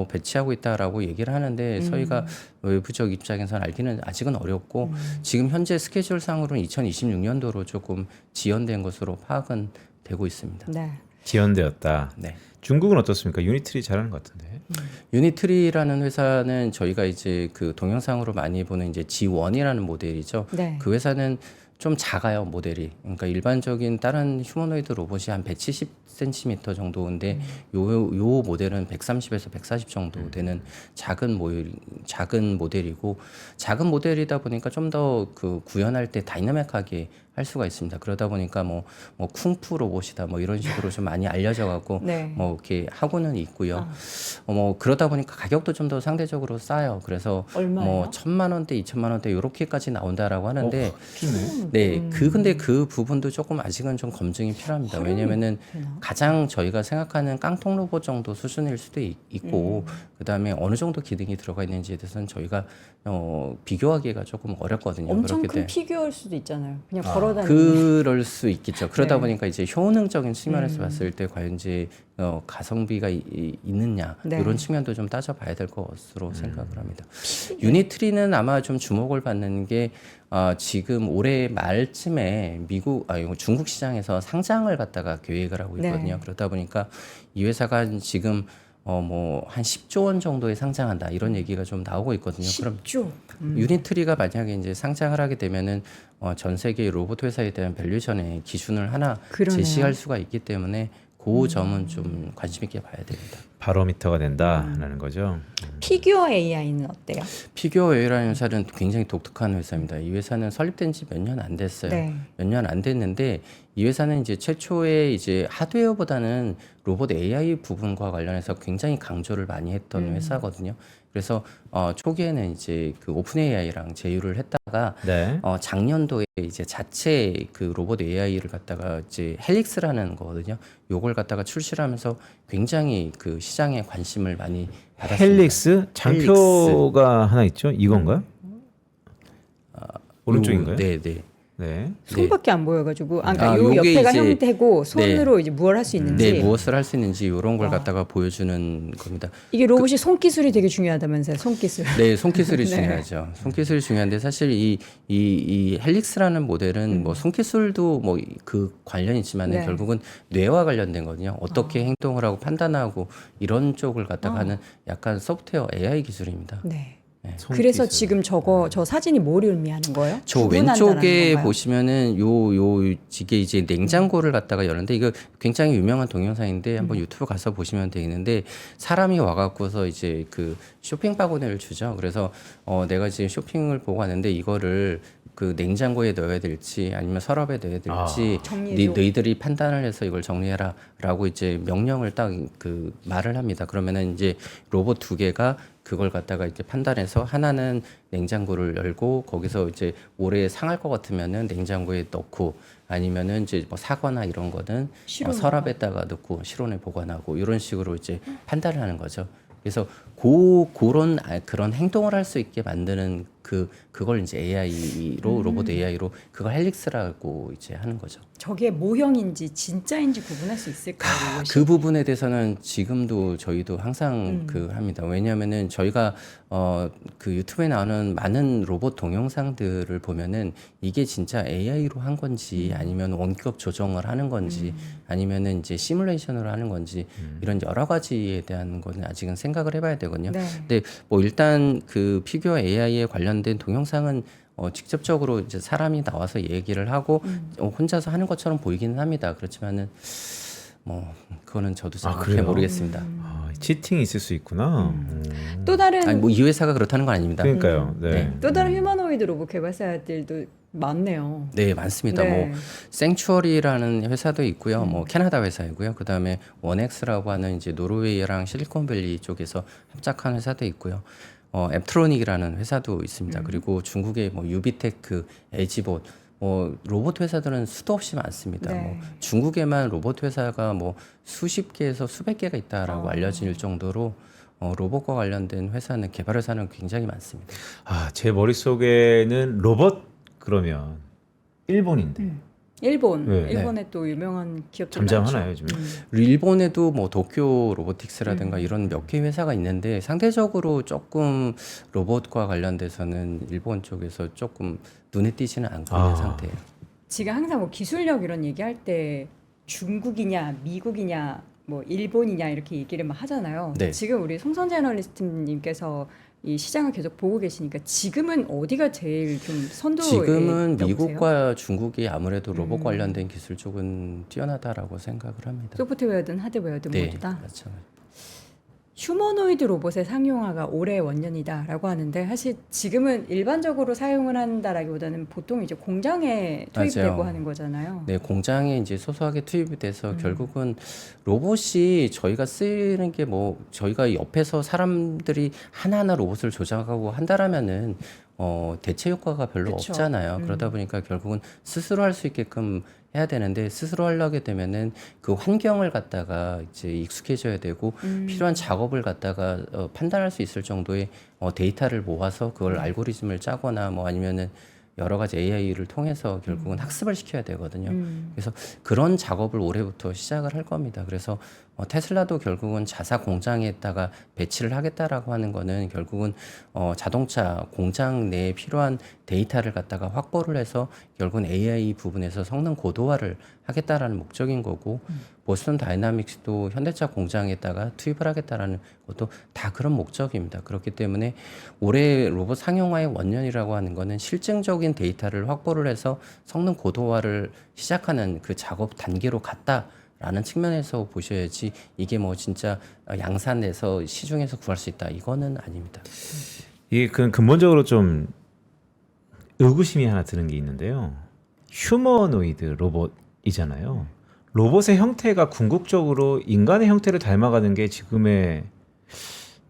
배치하고 있다라고 얘기를 하는데 저희가 외부적 입장에서는 알기는 아직은 어렵고 지금 현재 스케줄상으로는 2026년도로 조금 지연된 것으로 파악은 되고 있습니다. 네. 지연되었다. 네. 중국은 어떻습니까? 유니트리 잘하는 것 같은데. 유니트리라는 회사는 저희가 이제 그 동영상으로 많이 보는 이제 G1이라는 모델이죠. 네. 그 회사는 좀 작아요, 모델이. 그러니까 일반적인 다른 휴머노이드 로봇이 한 170cm 정도인데 요 모델은 130에서 140 정도 되는 작은 모델이고 작은 모델이다 보니까 좀 더 그 구현할 때 다이나믹하게 할 수가 있습니다. 그러다 보니까 쿵푸 로봇이다 이런 식으로 좀 많이 알려져 갖고 네. 이렇게 하고는 있고요. 그러다 보니까 가격도 좀 더 상대적으로 싸요. 그래서 얼마예요? 1,000만 원대, 2,000만 원대 이렇게까지 나온다라고 하는데 좋네. 네, 근데 그 부분도 조금 아직은 좀 검증이 필요합니다. 왜냐면은 가장 저희가 생각하는 깡통 로봇 정도 수준일 수도 있고, 그 다음에 어느 정도 기능이 들어가 있는지에 대해서는 저희가 비교하기가 조금 어렵거든요. 엄청 그렇기 큰 때문에. 피규어일 수도 있잖아요. 그냥 걸어다니는. 그럴 수 있겠죠. 그러다 네. 보니까 이제 효능적인 측면에서 봤을 때 과연 이제 가성비가 있느냐 네. 이런 측면도 좀 따져봐야 될 것으로 생각을 합니다. 유니트리는 아마 좀 주목을 받는 게 지금 올해 말쯤에 중국 시장에서 상장을 갖다가 계획을 하고 있거든요. 네. 그러다 보니까 이 회사가 지금 한 10조 원 정도에 상장한다 이런 얘기가 좀 나오고 있거든요. 그럼 10조. 유니트리가 만약에 이제 상장을 하게 되면은 전 세계 로봇 회사에 대한 밸류션의 기준을 하나 그러네요. 제시할 수가 있기 때문에 그 점은 좀 관심 있게 봐야 됩니다. 바로미터가 된다라는 거죠. 피규어 AI는 어때요? 피규어 웨이라는 회사는 굉장히 독특한 회사입니다. 이 회사는 설립된 지 몇 년 안 됐어요. 네. 몇 년 안 됐는데 이 회사는 이제 최초에 이제 하드웨어보다는 로봇 AI 부분과 관련해서 굉장히 강조를 많이 했던 회사거든요. 그래서 초기에는 이제 그 오픈 AI랑 제휴를 했다가 네. 작년도에 이제 자체 그 로봇 AI를 갖다가 이제 헬릭스라는 거거든요. 요걸 갖다가 출시를 하면서 굉장히 그 시장에 관심을 많이 받았습니다. 헬릭스 장표가 하나 있죠. 이건가요? 오른쪽인가요? 네, 네. 네. 손밖에 안 보여가지고 그러니까 요 요게 옆에가 이제- 형태고 손으로 이제 무엇을 할 수 있는지 네, 무엇을 할 수 있는지 이런 걸 갖다가 보여주는 겁니다. 이게 로봇이 손기술이 되게 중요하다면서요. 손기술. 네, 손기술이 네. 중요하죠. 손기술이 중요한데 사실 이 헬릭스라는 모델은 손기술도 그 관련이 있지만 네. 결국은 뇌와 관련된 거거든요. 어떻게 행동을 하고 판단하고 이런 쪽을 갖다가 하는 약간 소프트웨어 AI 기술입니다. 네. 손기술. 그래서 지금 저 사진이 뭘 의미하는 거예요? 저 구분한다는 왼쪽에 건가요? 보시면은 이게 이제 냉장고를 갖다가 여는데 이거 굉장히 유명한 동영상인데 한번 유튜브 가서 보시면 되겠는데 사람이 와갖고서 이제 그 쇼핑 바구니를 주죠. 그래서 내가 지금 쇼핑을 보고 왔는데 이거를 그 냉장고에 넣어야 될지 아니면 서랍에 넣어야 될지 정리해줘. 너희들이 판단을 해서 이걸 정리해라라고 이제 명령을 딱 그 말을 합니다. 그러면은 이제 로봇 두 개가 그걸 갖다가 이제 판단해서 하나는 냉장고를 열고 거기서 이제 오래 상할 것 같으면은 냉장고에 넣고 아니면은 이제 사과나 이런 거는 실온에 서랍에다가 넣고 실온에 보관하고 이런 식으로 이제 판단을 하는 거죠. 그래서 그런 행동을 할 수 있게 만드는 그걸 이제 AI로 로봇 AI로 그걸 헬릭스라고 이제 하는 거죠. 저게 모형인지 진짜인지 구분할 수 있을까요? 이것이? 그 부분에 대해서는 지금도 저희도 항상 그 합니다. 왜냐하면은 저희가 그 유튜브에 나오는 많은 로봇 동영상들을 보면은 이게 진짜 AI로 한 건지 아니면 원격 조정을 하는 건지 아니면은 이제 시뮬레이션으로 하는 건지 이런 여러 가지에 대한 거는 아직은 생각을 해봐야 되거든요. 네. 근데 뭐 일단 그 피규어 AI에 관련된 동영상은 직접적으로 이제 사람이 나와서 얘기를 하고 혼자서 하는 것처럼 보이기는 합니다. 그렇지만은 뭐 그거는 저도 잘 그래요? 모르겠습니다. 치팅이 있을 수 있구나. 또 다른 아니 뭐 이 회사가 그렇다는 건 아닙니다. 그러니까요. 네. 네. 또 다른 휴머노이드 로봇 개발사들도 많네요. 네, 많습니다. 네. 뭐 생추어리라는 회사도 있고요. 뭐 캐나다 회사이고요. 그다음에 원엑스라고 하는 이제 노르웨이랑 실리콘밸리 쪽에서 합작한 회사도 있고요. 앱트로닉이라는 회사도 있습니다. 그리고 중국의 뭐 유비테크, 에지봇, 뭐 로봇 회사들은 수도 없이 많습니다. 네. 뭐 중국에만 로봇 회사가 뭐 수십 개에서 수백 개가 있다라고 알려질 정도로 로봇과 관련된 회사는 개발 회사는 굉장히 많습니다. 제 머릿속에는 로봇 그러면 일본인데 일본, 네. 일본에 또 유명한 기업들 잠잠하나요, 많죠. 요즘에? 일본에도 뭐 도쿄 로보틱스라든가 이런 몇 개 회사가 있는데 상대적으로 조금 로봇과 관련돼서는 일본 쪽에서 조금 눈에 띄지는 않고 있는 상태예요. 지금 항상 뭐 기술력 이런 얘기할 때 중국이냐 미국이냐 뭐 일본이냐 이렇게 얘기를 막 하잖아요. 네. 지금 우리 송선 저널리스트님께서 이 시장을 계속 보고 계시니까 지금은 어디가 제일 좀 선두에 지금은 있다고 보세요? 미국과 중국이 아무래도 로봇 관련된 기술 쪽은 뛰어나다라고 생각을 합니다. 소프트웨어든 하드웨어든 네, 모두 다 맞죠. 휴머노이드 로봇의 상용화가 올해 원년이다라고 하는데 사실 지금은 일반적으로 사용을 한다라기보다는 보통 이제 공장에 투입되고 맞아요. 하는 거잖아요. 네, 공장에 이제 소소하게 투입이 돼서 결국은 로봇이 저희가 쓰는 게 뭐 저희가 옆에서 사람들이 하나하나 로봇을 조작하고 한다라면은 대체 효과가 별로 그쵸. 없잖아요. 그러다 보니까 결국은 스스로 할 수 있게끔 해야 되는데 스스로 하려게 되면은 그 환경을 갖다가 이제 익숙해져야 되고 필요한 작업을 갖다가 판단할 수 있을 정도의 데이터를 모아서 그걸 알고리즘을 짜거나 뭐 아니면은 여러 가지 AI를 통해서 결국은 학습을 시켜야 되거든요. 그래서 그런 작업을 올해부터 시작을 할 겁니다. 그래서 테슬라도 결국은 자사 공장에다가 배치를 하겠다라고 하는 거는 결국은 자동차 공장 내에 필요한 데이터를 갖다가 확보를 해서 결국은 AI 부분에서 성능 고도화를 하겠다라는 목적인 거고 보스턴 다이나믹스도 현대차 공장에다가 투입을 하겠다라는 것도 다 그런 목적입니다. 그렇기 때문에 올해 로봇 상용화의 원년이라고 하는 거는 실증적인 데이터를 확보를 해서 성능 고도화를 시작하는 그 작업 단계로 갔다라는 측면에서 보셔야지 이게 뭐 진짜 양산돼서 시중에서 구할 수 있다 이거는 아닙니다. 이게 근본적으로 좀 의구심이 하나 드는 게 있는데요. 휴머노이드 로봇이잖아요. 로봇의 형태가 궁극적으로 인간의 형태를 닮아가는 게 지금의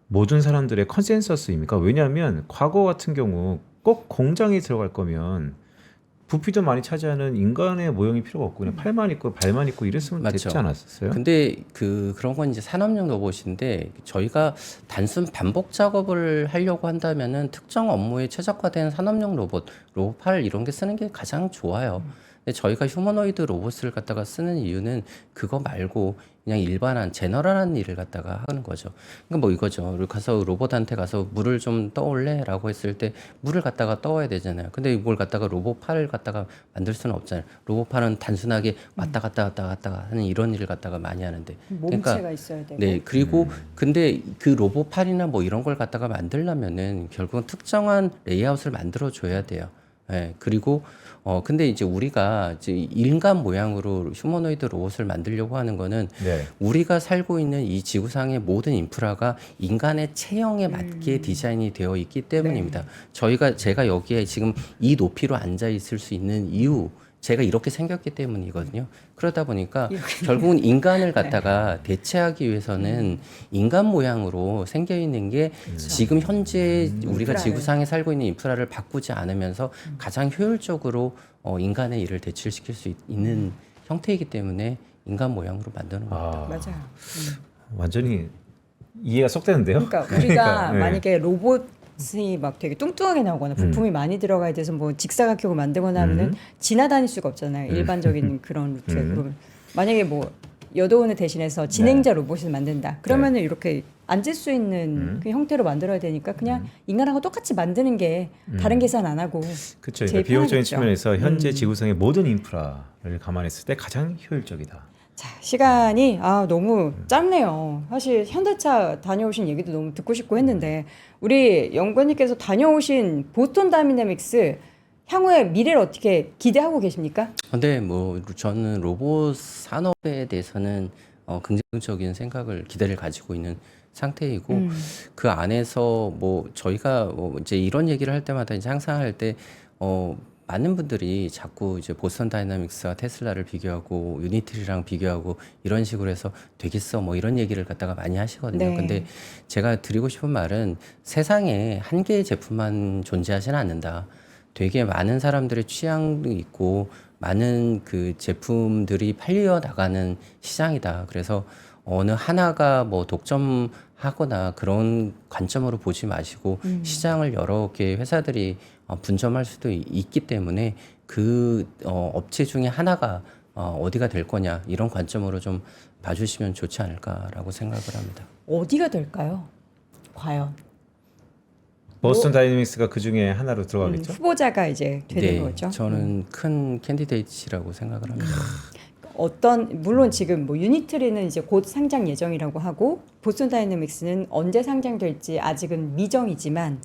모든 사람들의 컨센서스입니까? 왜냐하면 과거 같은 경우 꼭 공장에 들어갈 거면 부피도 많이 차지하는 인간의 모형이 필요가 없고 그냥 팔만 있고 발만 있고 이랬으면 맞죠. 됐지 않았었어요? 근데 그런 건 이제 산업용 로봇인데 저희가 단순 반복 작업을 하려고 한다면은 특정 업무에 최적화된 산업용 로봇팔 이런 게 쓰는 게 가장 좋아요. 근데 저희가 휴머노이드 로봇을 갖다가 쓰는 이유는 그거 말고 그냥 일반한 제너럴한 일을 갖다가 하는 거죠. 그러니까 뭐 이거죠. 가서 로봇한테 가서 물을 좀 떠올래라고 했을 때 물을 갖다가 떠와야 되잖아요. 근데 이걸 갖다가 로봇팔을 갖다가 만들 수는 없잖아요. 로봇팔은 단순하게 왔다 갔다 하는 이런 일을 갖다가 많이 하는데. 몸체가 있어야 되고. 네, 그리고 근데 그 로봇팔이나 뭐 이런 걸 갖다가 만들려면은 결국은 특정한 레이아웃을 만들어 줘야 돼요. 예, 그리고 근데 이제 우리가 이제 인간 모양으로 휴머노이드 로봇을 만들려고 하는 거는 네. 우리가 살고 있는 이 지구상의 모든 인프라가 인간의 체형에 맞게 디자인이 되어 있기 때문입니다. 제가 여기에 지금 이 높이로 앉아 있을 수 있는 이유 제가 이렇게 생겼기 때문이거든요. 그러다 보니까 결국은 인간을 갖다가 대체하기 위해서는 인간 모양으로 생겨 있는 게 지금 현재 우리가 인프라를. 지구상에 살고 있는 인프라를 바꾸지 않으면서 가장 효율적으로 인간의 일을 대체시킬 수 있는 형태이기 때문에 인간 모양으로 만드는 겁니다. 맞아요. 완전히 이해가 쏙 되는데요. 그러니까 우리가 네. 만약에 로봇 값이 막 되게 뚱뚱하게 나오거나 부품이 많이 들어가야 돼서 뭐 직사각형을 만들거나 하면은 지나다닐 수가 없잖아요. 일반적인 그런 루트. 그러면 만약에 뭐 여도원을 대신해서 진행자 로봇을 만든다. 그러면은 이렇게 앉을 수 있는 그 형태로 만들어야 되니까 그냥 인간하고 똑같이 만드는 게 다른 계산 안 하고 그렇죠. 제일 그러니까 비용적인 편하겠죠. 측면에서 현재 지구상의 모든 인프라를 감안했을 때 가장 효율적이다. 자, 시간이 너무 짧네요. 사실 현대차 다녀오신 얘기도 너무 듣고 싶고 했는데 우리 연구원님께서 다녀오신 보스턴 다이내믹스 향후의 미래를 어떻게 기대하고 계십니까? 근데 뭐 저는 로봇 산업에 대해서는 긍정적인 생각을 기대를 가지고 있는 상태이고 그 안에서 뭐 저희가 뭐 이제 이런 얘기를 할 때마다 이제 항상 할 때 많은 분들이 자꾸 이제 보스턴 다이나믹스와 테슬라를 비교하고 유니티랑 비교하고 이런 식으로 해서 되겠어 뭐 이런 얘기를 갖다가 많이 하시거든요. 네. 근데 제가 드리고 싶은 말은 세상에 한 개의 제품만 존재하지는 않는다. 되게 많은 사람들의 취향도 있고 많은 그 제품들이 팔려 나가는 시장이다. 그래서 어느 하나가 뭐 독점하거나 그런 관점으로 보지 마시고 시장을 여러 개의 회사들이 분점할 수도 있기 때문에 그 업체 중에 하나가 어디가 될 거냐 이런 관점으로 좀 봐주시면 좋지 않을까라고 생각을 합니다. 어디가 될까요? 과연 보스턴 다이내믹스가 그 중에 하나로 들어가겠죠. 후보자가 이제 되는 네, 거죠. 저는 큰 캔디데이트라고 생각을 합니다. 물론 지금 뭐 유니트리는 이제 곧 상장 예정이라고 하고 보스턴 다이내믹스는 언제 상장될지 아직은 미정이지만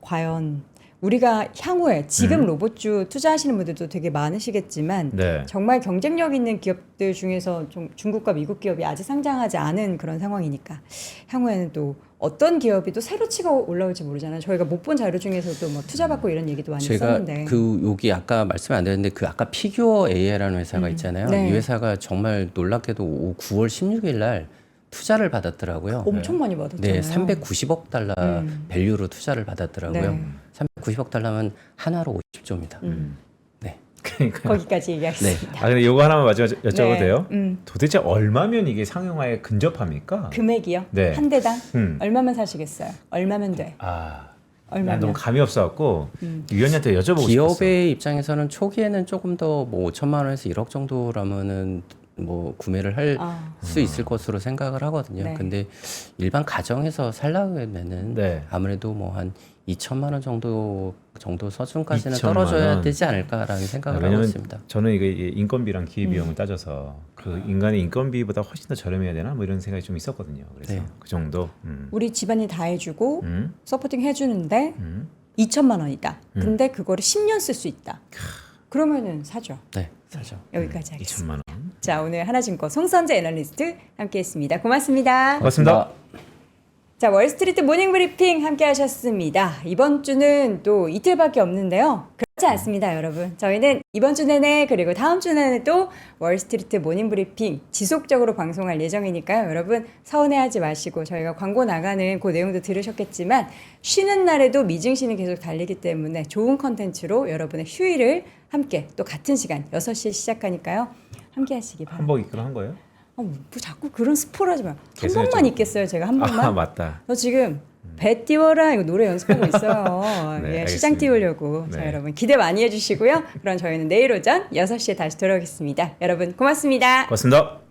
과연 우리가 향후에 지금 로봇주 투자하시는 분들도 되게 많으시겠지만 네. 정말 경쟁력 있는 기업들 중에서 좀 중국과 미국 기업이 아직 상장하지 않은 그런 상황이니까 향후에는 또 어떤 기업이 또 새로 치고 올라올지 모르잖아요. 저희가 못 본 자료 중에서도 뭐 투자받고 이런 얘기도 많이 제가 썼는데 그 여기 아까 말씀 안 드렸는데 그 아까 피규어 AI라는 회사가 있잖아요. 네. 이 회사가 정말 놀랍게도 9월 16일 날 투자를 받았더라고요. 엄청 많이 받았잖아요. 네, 390억 달러 밸류로 투자를 받았더라고요. 네. 390억 달러면 하나로 50조입니다. 네. 그러니까. 거기까지 얘기하겠습니다. 근데 요거 하나만 마지막 여쭤봐도 네. 돼요? 도대체 얼마면 이게 상용화에 근접합니까? 금액이요? 네. 한 대당 음. 얼마면 사시겠어요? 얼마면 돼? 난 얼마면? 너무 감이 없어갖고 위원님한테 여쭤보고 기업의 싶었어. 입장에서는 초기에는 조금 더 뭐 5천만 원에서 1억 정도라면은 뭐 구매를 할 수 있을 것으로 생각을 하거든요. 네. 근데 일반 가정에서 살려면은 네. 아무래도 뭐 한 2천만 원 정도 수준까지는 2천만 떨어져야 원. 되지 않을까라는 생각을 하고 왜냐면 있습니다. 저는 이게 인건비랑 기회비용을 따져서 그 인간의 인건비보다 훨씬 더 저렴해야 되나 뭐 이런 생각이 좀 있었거든요. 그래서 네. 그 정도. 우리 집안이 다 해주고 음. 서포팅 해주는데 2천만 원이다. 근데 그거를 10년 쓸 수 있다. 그러면은 사죠. 네, 사죠. 여기까지 하겠습니다. 2천만 원. 자, 오늘 하나증권 송선재 애널리스트 함께했습니다. 고맙습니다. 고맙습니다. 자, 월스트리트 모닝 브리핑 함께 하셨습니다. 이번 주는 또 이틀밖에 없는데요. 그렇지 않습니다, 여러분. 저희는 이번 주 내내 그리고 다음 주 내내 또 월스트리트 모닝 브리핑 지속적으로 방송할 예정이니까요. 여러분 서운해하지 마시고 저희가 광고 나가는 그 내용도 들으셨겠지만 쉬는 날에도 미증신이 계속 달리기 때문에 좋은 컨텐츠로 여러분의 휴일을 함께 또 같은 시간 6시에 시작하니까요. 함께 하시기 바랍니다. 한복 입기로 한 거예요? 뭐 자꾸 그런 스포를 하지 마요. 한 계산해 번만 줘. 있겠어요, 제가 한 번만? 맞다. 너 지금 배 띄워라 이거 노래 연습하고 있어요. 네, 예, 시장 알겠습니다. 띄우려고. 자, 네. 여러분 기대 많이 해주시고요. 그럼 저희는 내일 오전 6시에 다시 돌아오겠습니다. 여러분 고맙습니다. 고맙습니다.